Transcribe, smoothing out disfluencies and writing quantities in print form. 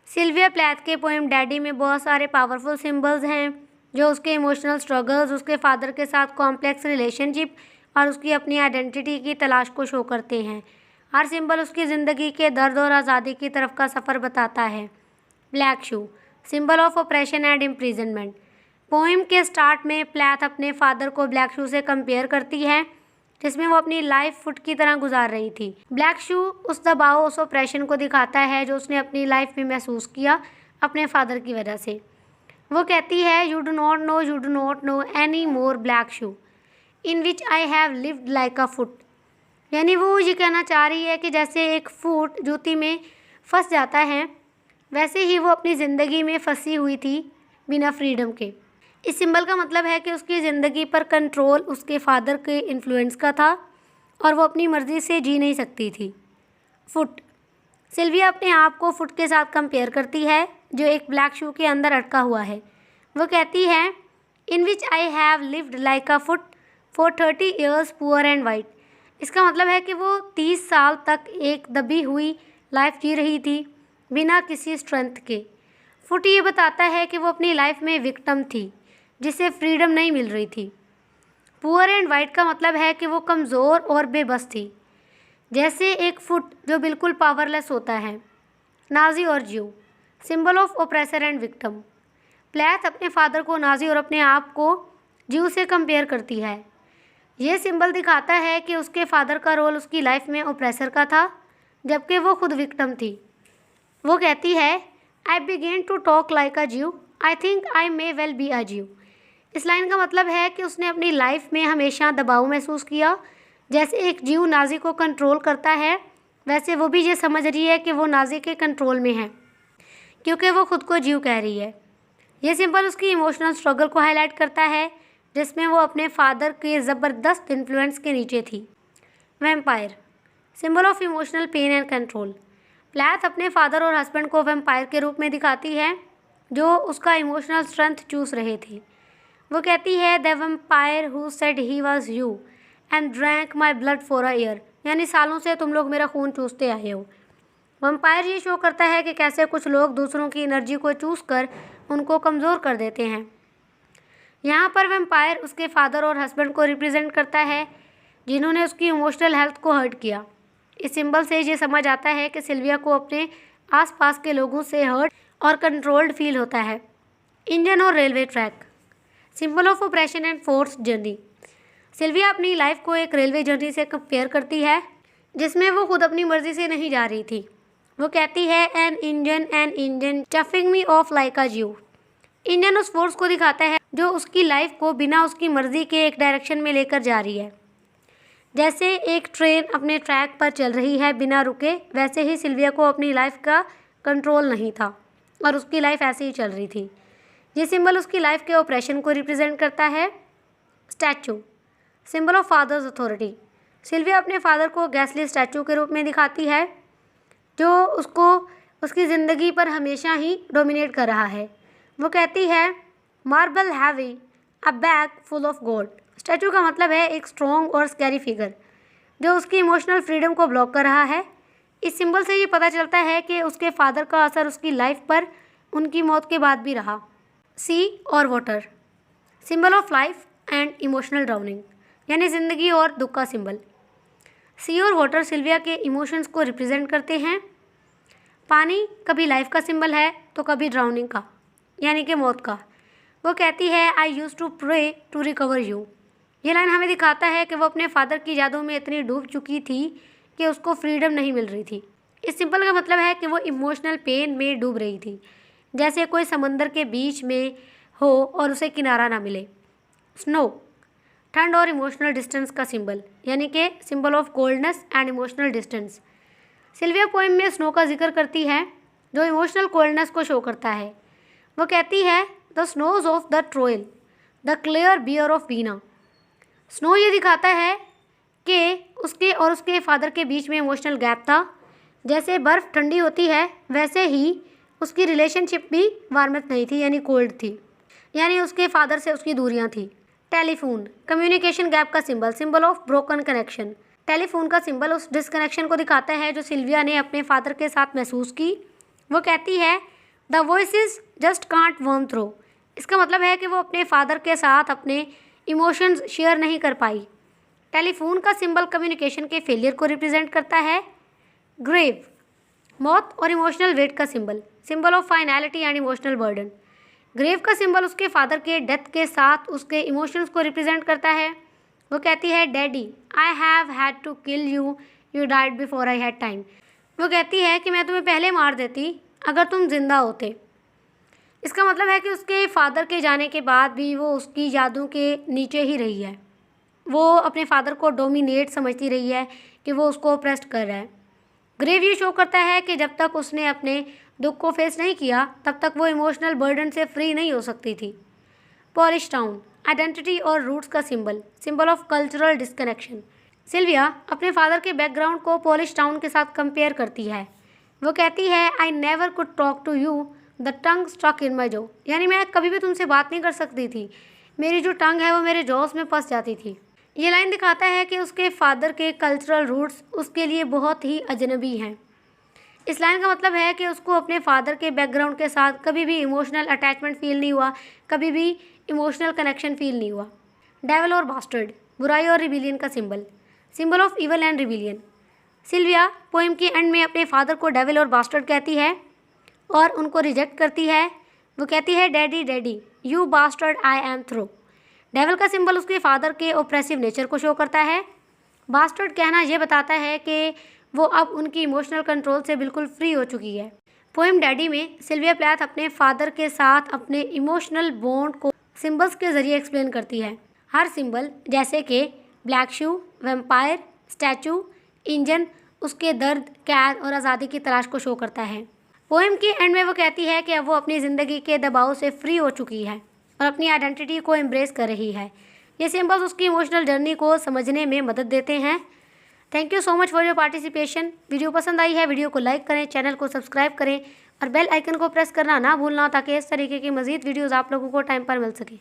Sylvia Plath के poem daddy में बहुत सारे पावरफुल सिंबल्स हैं जो उसके इमोशनल स्ट्रगल्स, उसके फादर के साथ कॉम्प्लेक्स रिलेशनशिप और उसकी अपनी आइडेंटिटी की तलाश को शो करते हैं। हर सिंबल उसकी ज़िंदगी के दर्द और आज़ादी की तरफ का सफ़र बताता है। Black shoe, symbol of operation and imprisonment. Poem के स्टार्ट में प्लैथ अपने फादर को ब्लैक शू से कंपेयर करती है, जिसमें वो अपनी लाइफ फुट की तरह गुजार रही थी। ब्लैक शू उस दबाव, उस ऑपरेशन को दिखाता है जो उसने अपनी लाइफ में महसूस किया अपने फादर की वजह से। वो कहती है, you do not know any more black shoe in which I have lived like a foot. यानी वो ये कहना चाह रही है कि जैसे एक फुट जूती में फंस जाता है, वैसे ही वो अपनी ज़िंदगी में फंसी हुई थी बिना फ्रीडम के। इस सिंबल का मतलब है कि उसकी ज़िंदगी पर कंट्रोल उसके फादर के इन्फ्लुएंस का था और वो अपनी मर्ज़ी से जी नहीं सकती थी। फुट, सिल्विया अपने आप को फुट के साथ कंपेयर करती है जो एक ब्लैक शू के अंदर अटका हुआ है। वो कहती है, in which I have lived like a foot for 30 years poor and white. इसका मतलब है कि वो 30 साल तक एक दबी हुई लाइफ जी रही थी बिना किसी स्ट्रेंथ के। फुट ये बताता है कि वो अपनी लाइफ में विक्टिम थी जिसे फ्रीडम नहीं मिल रही थी। पुअर एंड वाइट का मतलब है कि वो कमज़ोर और बेबस थी, जैसे एक फुट जो बिल्कुल पावरलेस होता है। नाजी और ज्यू, symbol of oppressor and victim. Plath अपने फादर को नाजी और अपने आप को ज्यू से कंपेयर करती है। ये सिंबल दिखाता है कि उसके फादर का रोल उसकी लाइफ में ऑप्रेसर का था, जबकि वो खुद विक्टिम थी। वो कहती है, I began to talk like a Jew, I think I may well be a Jew. इस लाइन का मतलब है कि उसने अपनी लाइफ में हमेशा दबाव महसूस किया। जैसे एक जीव नाजी को कंट्रोल करता है, वैसे वो भी ये समझ रही है कि वो नाजी के कंट्रोल में है, क्योंकि वो खुद को जीव कह रही है। ये सिंबल उसकी इमोशनल स्ट्रगल को हाईलाइट करता है, जिसमें वो अपने फादर के ज़बरदस्त इन्फ्लुएंस के नीचे थी। Vampire, symbol of emotional pain and control. Plath अपने फादर और हस्बैंड को वैम्पायर के रूप में दिखाती है जो उसका इमोशनल स्ट्रेंथ चूस रहे थे। वो कहती है, the vampire who said he was you and drank my blood for a year. यानी सालों से तुम लोग मेरा खून चूसते आए हो। वैम्पायर ये शो करता है कि कैसे कुछ लोग दूसरों की एनर्जी को चूस कर उनको कमज़ोर कर देते हैं। यहाँ पर वैम्पायर उसके फादर और हस्बैंड को रिप्रेजेंट करता है जिन्होंने उसकी इमोशनल हेल्थ को हर्ट किया। इस सिंबल से ये समझ आता है कि सिल्विया को अपने आसपास के लोगों से हर्ट और कंट्रोल्ड फील होता है। इंजन और railway track, symbol of operation and force journey. Sylvia अपनी लाइफ को एक रेलवे जर्नी से कंपेयर करती है, जिसमें वो खुद अपनी मर्जी से नहीं जा रही थी। वो कहती है, an engine chuffing me off like a Jew. Engine उस फोर्स को दिखाता है जो उसकी लाइफ को बिना उसकी मर्जी के एक डायरेक्शन में लेकर जा रही है। जैसे एक ट्रेन अपने ट्रैक पर चल रही है बिना रुके, वैसे ही सिल्विया को अपनी लाइफ का कंट्रोल नहीं था और उसकी लाइफ ऐसे ही चल रही थी। ये सिंबल उसकी लाइफ के ऑपरेशन को रिप्रेजेंट करता है। Statue, symbol of father's authority. Sylvia अपने फादर को गैसली स्टैचू के रूप में दिखाती है जो उसको उसकी ज़िंदगी पर हमेशा ही डोमिनेट कर रहा है। वो कहती है, marble heavy a bag full of gold. Statue का मतलब है एक स्ट्रॉन्ग और स्कैरी फिगर जो उसकी इमोशनल फ्रीडम को ब्लॉक कर रहा है। इस सिंबल से ये पता चलता है कि उसके फादर का असर उसकी लाइफ पर उनकी मौत के बाद भी रहा। सी और water, symbol of life and emotional drowning, यानी ज़िंदगी और दुख का सिंबल। सी और वाटर सिल्विया के इमोशंस को रिप्रेजेंट करते हैं। पानी कभी लाइफ का सिंबल है तो कभी ड्राउनिंग का, यानी कि मौत का। वो कहती है, I used to pray to recover you. ये लाइन हमें दिखाता है कि वो अपने फादर की यादों में इतनी डूब चुकी थी कि उसको फ्रीडम नहीं मिल रही थी। इस सिंबल का मतलब है कि वो इमोशनल पेन में डूब रही थी, जैसे कोई समंदर के बीच में हो और उसे किनारा ना मिले। स्नो, ठंड और इमोशनल डिस्टेंस का सिंबल, यानी कि symbol of coldness and emotional distance. Sylvia poem में स्नो का जिक्र करती है जो इमोशनल कोल्डनेस को शो करता है। वो कहती है, the snows of the Tyrol, the clear beer of Vienna. Snow ये दिखाता है कि उसके और उसके फादर के बीच में इमोशनल गैप था। जैसे बर्फ़ ठंडी होती है, वैसे ही उसकी रिलेशनशिप भी वार्मथ नहीं थी, यानी कोल्ड थी, यानी उसके फादर से उसकी दूरियां थी। टेलीफोन, कम्युनिकेशन गैप का symbol, symbol of broken connection. Telephone का सिंबल उस डिसकनेक्शन को दिखाता है जो सिल्विया ने अपने फादर के साथ महसूस की। वो कहती है, the voices just can't worm through, इसका मतलब है कि वो अपने फादर के साथ अपने इमोशंस शेयर नहीं कर पाई। टेलीफोन का सिंबल कम्युनिकेशन के फेलियर को रिप्रेजेंट करता है। ग्रेव, मौत और इमोशनल वेट का symbol, symbol of finality and emotional burden. Grave का सिंबल उसके फादर के डेथ के साथ उसके इमोशंस को रिप्रेजेंट करता है। वो कहती है, daddy I have had to kill you, you died before I had time. वो कहती है कि मैं तुम्हें पहले मार देती अगर तुम जिंदा होते। इसका मतलब है कि उसके फादर के जाने के बाद भी वो उसकी यादों के नीचे ही रही है। वो अपने फादर को डोमिनेट समझती रही है कि वो उसको ऑप्रेस्ड कर रहा है। ग्रेव ये शो करता है कि जब तक उसने अपने दुख को फेस नहीं किया तब तक वो इमोशनल बर्डन से फ्री नहीं हो सकती थी। पॉलिश टाउन, आइडेंटिटी और रूट्स का symbol, symbol of cultural disconnection. Sylvia अपने फादर के बैकग्राउंड को पॉलिश टाउन के साथ कंपेयर करती है। वो कहती है, I never could talk to you, the tongue stuck in my jaw, यानी मैं कभी भी तुमसे बात नहीं कर सकती थी, मेरी जो टंग है वो मेरे जॉस में फंस जाती थी। ये लाइन दिखाता है कि उसके फादर के कल्चरल रूट्स उसके लिए बहुत ही अजनबी हैं। इस लाइन का मतलब है कि उसको अपने फादर के बैकग्राउंड के साथ कभी भी इमोशनल अटैचमेंट फील नहीं हुआ, कभी भी इमोशनल कनेक्शन फील नहीं हुआ। डेविल और बास्टर्ड, बुराई और रिबिलियन का symbol, symbol of evil and rebellion. Sylvia poem के एंड में अपने फादर को डेविल और बास्टर्ड कहती है और उनको रिजेक्ट करती है। वो कहती है, daddy daddy you bastard I am through. Devil का सिंबल उसके फादर के ओप्रेसिव नेचर को शो करता है। बास्टर्ड कहना यह बताता है कि वो अब उनकी इमोशनल कंट्रोल से बिल्कुल फ्री हो चुकी है। पोएम डैडी में सिल्विया प्लैथ अपने फादर के साथ अपने इमोशनल बॉन्ड को सिंबल्स के जरिए एक्सप्लेन करती है। हर सिंबल जैसे कि black shoe, vampire, statue, engine उसके दर्द, कैद और आज़ादी की तलाश को शो करता है। पोएम के एंड में वो कहती है कि अब वो अपनी ज़िंदगी के दबाव से फ्री हो चुकी है और अपनी आइडेंटिटी को एम्ब्रेस कर रही है। ये सिंबल्स उसकी इमोशनल जर्नी को समझने में मदद देते हैं। Thank you so much for your participation. Video पसंद आई है, वीडियो को लाइक करें, चैनल को सब्सक्राइब करें और बेल आइकन को प्रेस करना ना भूलना ताकि इस तरीके की मज़ीद वीडियोज़ आप लोगों को टाइम पर मिल सके।